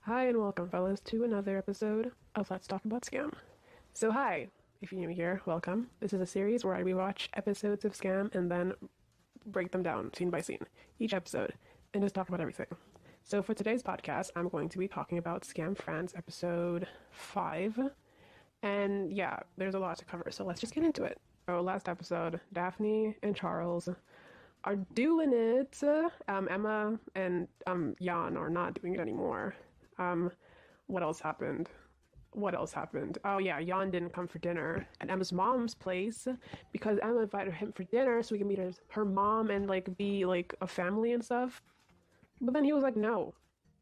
Hi and welcome, fellas, to another episode of Let's Talk About Scam. So hi, if you're new here, welcome. This is a series where I rewatch episodes of Scam and then break them down scene by scene, each episode, and just talk about everything. So for today's podcast, I'm going to be talking about Scam France episode 5. And yeah, there's a lot to cover, so let's just get into it. So last episode, Daphne and Charles are doing it. Emma and Yann are not doing it anymore. What else happened? Oh yeah, Yann didn't come for dinner at Emma's mom's place because Emma invited him for dinner so we can meet her mom and like be like a family and stuff. But then he was like, no,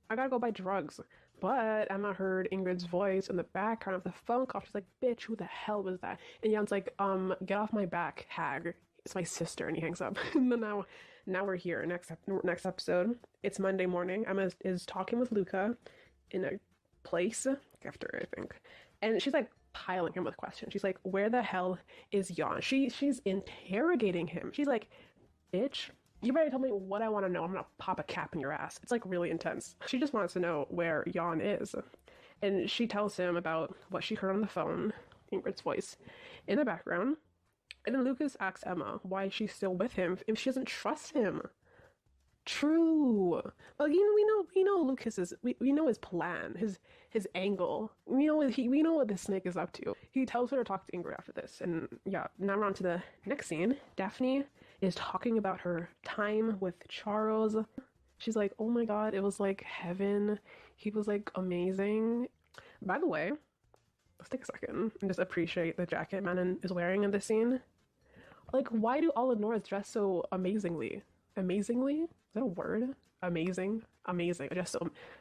I gotta go buy drugs. But Emma heard Ingrid's voice in the background of the phone call. She's like, bitch, who the hell was that? And Yann's like, get off my back, hag. It's my sister. And he hangs up. And then now we're here. Next episode. It's Monday morning. Emma is talking with Luca in a place after, I think. And she's like piling him with questions. She's like, where the hell is Yann? She's interrogating him. She's like, bitch, you better tell me what I want to know. I'm gonna pop a cap in your ass. It's like really intense. She just wants to know where Yann is. And she tells him about what she heard on the phone, Ingrid's voice, in the background. And then Lucas asks Emma why she's still with him if she doesn't trust him. True. Well, we know Lucas's, we know his plan, his angle. We know what this snake is up to. He tells her to talk to Ingrid after this. And yeah, now we're on to the next scene. Daphne is talking about her time with Charles. She's like, oh my god, it was like heaven. He was like amazing. By the way, let's take a second and just appreciate the jacket Manon is wearing in this scene. Like, why do all of Nora's dress so amazingly? Amazingly? Is that a word? Amazing? Amazing.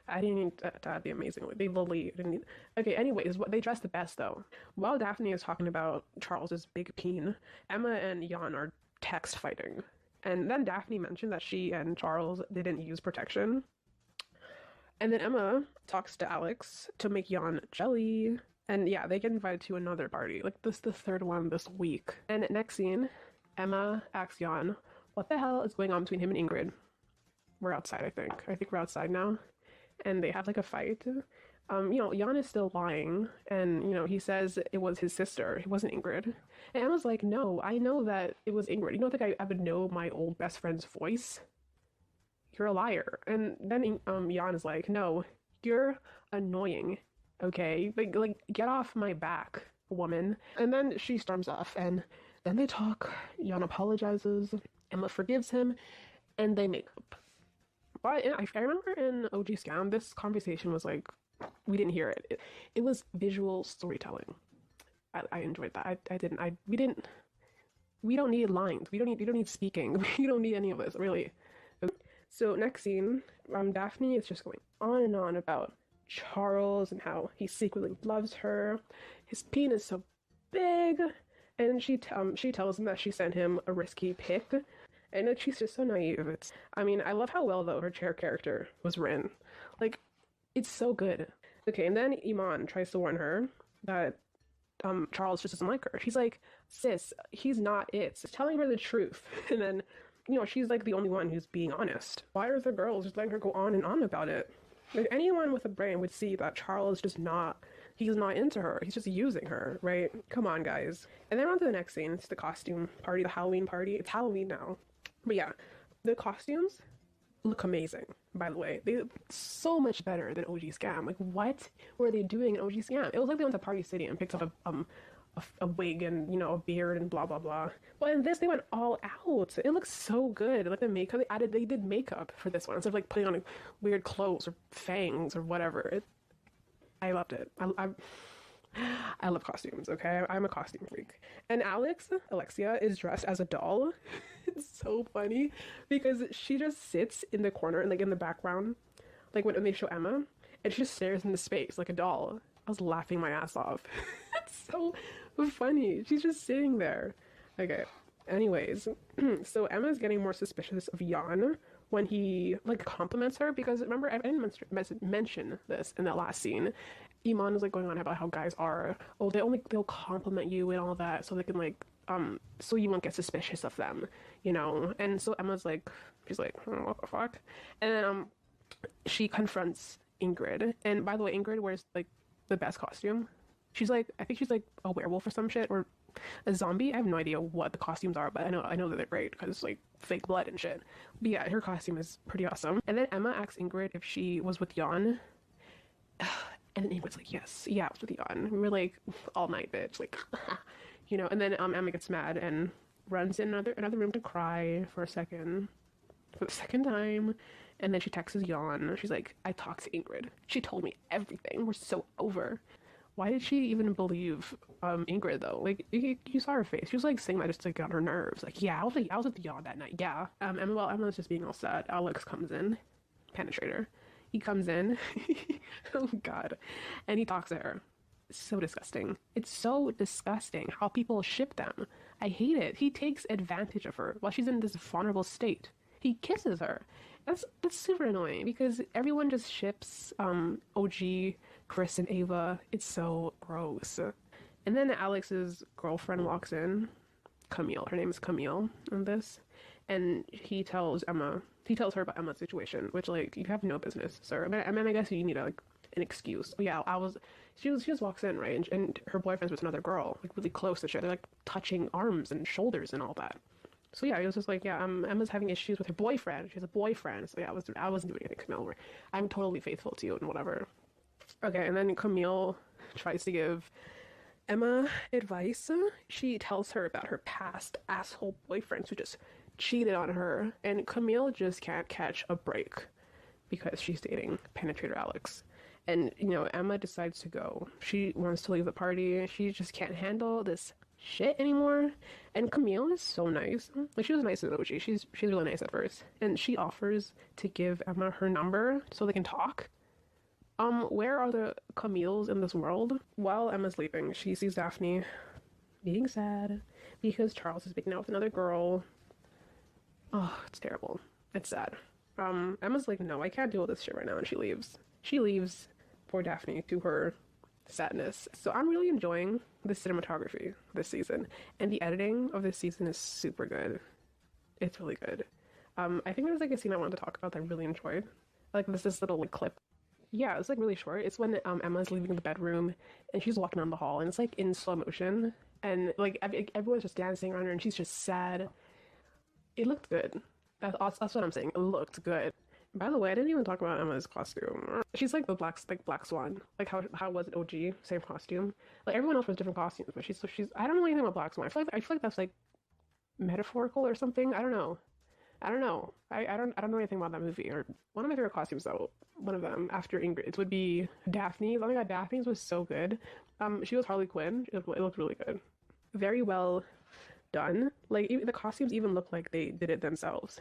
I didn't need to add the amazingly. They literally didn't need... Okay, anyways, they dress the best, though. While Daphne is talking about Charles's big peen, Emma and Yann are text fighting. And then Daphne mentioned that she and Charles didn't use protection. And then Emma talks to Alex to make Yann jelly. And yeah, they get invited to another party. Like, this the third one this week. And next scene, Emma asks Yann, what the hell is going on between him and Ingrid? We're outside, I think. I think we're outside now. And they have like a fight. Yann is still lying. And, he says it was his sister. It wasn't Ingrid. And Emma's like, no, I know that it was Ingrid. You don't think I would know my old best friend's voice? You're a liar. And then Yann is like, no, you're annoying. Okay? Like, get off my back, woman. And then she storms off. And then they talk. Yann apologizes. Emma forgives him. And they make up. But I remember in OG Scam, this conversation was like, we didn't hear it. It was visual storytelling. I enjoyed that. We don't need lines. We don't need speaking. We don't need any of this, really. So next scene, Daphne is just going on and on about Charles and how he secretly loves her. His penis is so big. And she tells him that she sent him a risky pic. And that she's just so naive. I love how well, though, her chair character was written. Like, it's so good. Okay, and then Iman tries to warn her that Charles just doesn't like her. She's like, sis, he's not it. So telling her the truth. And then, she's like the only one who's being honest. Why are the girls just letting her go on and on about it? Like, anyone with a brain would see that Charles he's not into her. He's just using her, right? Come on, guys. And then on to the next scene. It's the costume party, the Halloween party. It's Halloween now. But yeah, the costumes look amazing, by the way. They look so much better than OG Scam. Like, what were they doing in OG Scam? It was like they went to Party City and picked up a wig and, a beard and blah, blah, blah. But in this, they went all out. It looks so good. Like, the makeup, they did makeup for this one instead of, like, putting on weird clothes or fangs or whatever. I loved it. I love costumes, okay? I'm a costume freak. And Alexia, is dressed as a doll. It's so funny because she just sits in the corner and, like, in the background, like, when they show Emma, and she just stares into space like a doll. I was laughing my ass off. It's so funny. She's just sitting there. Okay. Anyways, so Emma's getting more suspicious of Yann when he, like, compliments her, because remember, I didn't mention this in that last scene. Iman is, like, going on about how guys are, they'll compliment you and all that so they can, like, so you won't get suspicious of them, and so Emma's like, she's like, what the fuck? And then she confronts Ingrid. And by the way, Ingrid wears like the best costume. She's like, I think she's like a werewolf or some shit, or a zombie. I have no idea what the costumes are, but I know that they're great because it's like fake blood and shit. But yeah, her costume is pretty awesome. And then Emma asks Ingrid if she was with Yann. And then Ingrid's like, yes, yeah, I was with Yann. We were like, all night, bitch. Like, you know, and then Emma gets mad and runs in another room to cry for a second. For the second time. And then she texts Yann. She's like, I talked to Ingrid. She told me everything. We're so over. Why did she even believe Ingrid though? Like you saw her face. She was like saying that just to get on her nerves. Like, yeah, I was with Yann that night. Yeah. While Emma's just being all sad, Alex comes in, penetrator. He comes in. Oh God, and he talks to her. It's so disgusting. It's so disgusting how people ship them. I hate it. He takes advantage of her while she's in this vulnerable state. He kisses her. That's super annoying because everyone just ships OG, Chris and Ava. It's so gross. And then Alex's girlfriend walks in, Camille. Her name is Camille in this, and he tells her about Emma's situation, which like you have no business, sir. I mean, I guess you need an excuse. But yeah, she just walks in, right, and her boyfriend's with another girl, like really close to shit. They're like touching arms and shoulders and all that. So yeah, he was just like, yeah, Emma's having issues with her boyfriend. She has a boyfriend. So yeah, I wasn't doing anything, Camille. I'm totally faithful to you and whatever. Okay, and then Camille tries to give Emma advice. She tells her about her past asshole boyfriends who just cheated on her, and Camille just can't catch a break because she's dating penetrator Alex. And you know, Emma decides to go. She wants to leave the party. She just can't handle this shit anymore. And Camille is so nice. Like, she was nice in OG. She's really nice at first, and she offers to give Emma her number so they can talk. Where are the Camilles in this world? While Emma's leaving, she sees Daphne being sad because Charles is making out with another girl. Oh, it's terrible. It's sad. Emma's like, no, I can't deal with this shit right now, and she leaves. She leaves poor Daphne to her sadness. So I'm really enjoying the cinematography this season, and the editing of this season is super good. It's really good. I think there's like a scene I wanted to talk about that I really enjoyed. Like this little like clip. Yeah, it's like really short. It's when Emma's leaving the bedroom and she's walking down the hall, and it's like in slow motion, and like everyone's just dancing around her and she's just sad. It looked good. That's what I'm saying. It looked good. By the way, I didn't even talk about Emma's costume. She's like the Black Swan. Like how was it OG? Same costume. Like everyone else was different costumes, but she's I don't know anything about Black Swan. I feel like that's like metaphorical or something. I don't know. I don't know anything about that movie. Or one of my favorite costumes though, one of them after Ingrid's would be Daphne's. Oh my God, Daphne's was so good. She was Harley Quinn. It looked really good. Very well done. Like the costumes even look like they did it themselves.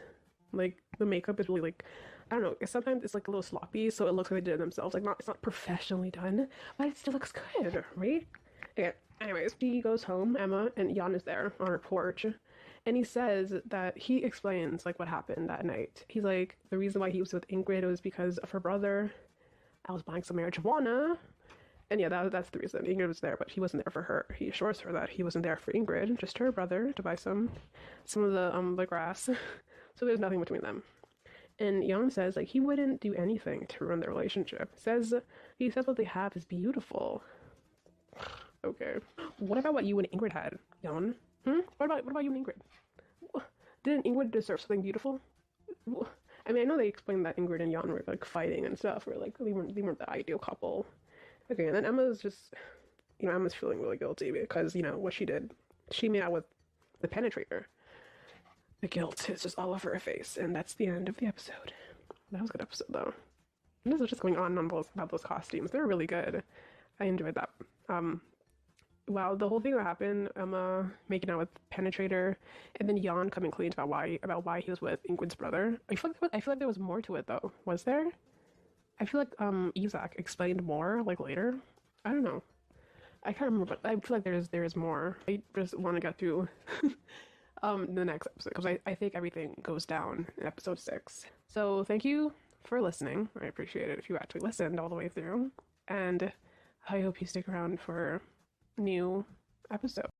Like the makeup is really like, I don't know, sometimes it's like a little sloppy, so it looks like they did it themselves. Like it's not professionally done, but it still looks good, right? Okay. Anyways, she goes home, Emma, and Yann is there on her porch. And he says that he explains like what happened that night. He's like, the reason why he was with Ingrid was because of her brother. I was buying some marijuana. And yeah, that's the reason. Ingrid was there, but he wasn't there for her. He assures her that he wasn't there for Ingrid, just her brother, to buy some of the grass. So there's nothing between them. And Yann says like he wouldn't do anything to ruin their relationship. He says what they have is beautiful. Okay. What about what you and Ingrid had, Yann? What about you and Ingrid? Didn't Ingrid deserve something beautiful? I mean, I know they explained that Ingrid and Yann were like fighting and stuff, or like they weren't the ideal couple. Okay, and then Emma's just, Emma's feeling really guilty because what she did. She made out with the penetrator. The guilt is just all over her face, and that's the end of the episode. That was a good episode though. And this was just going on about those costumes. They were really good. I enjoyed that. Wow, the whole thing that happened, Emma making out with penetrator, and then Yann coming clean about why he was with Ingrid's brother. I feel like there was more to it though. Was there? I feel like Isaac explained more like later. I don't know. I can't remember, but I feel like there is more. I just want to get through the next episode because I think everything goes down in episode 6. So thank you for listening. I appreciate it if you actually listened all the way through, and I hope you stick around for new episode.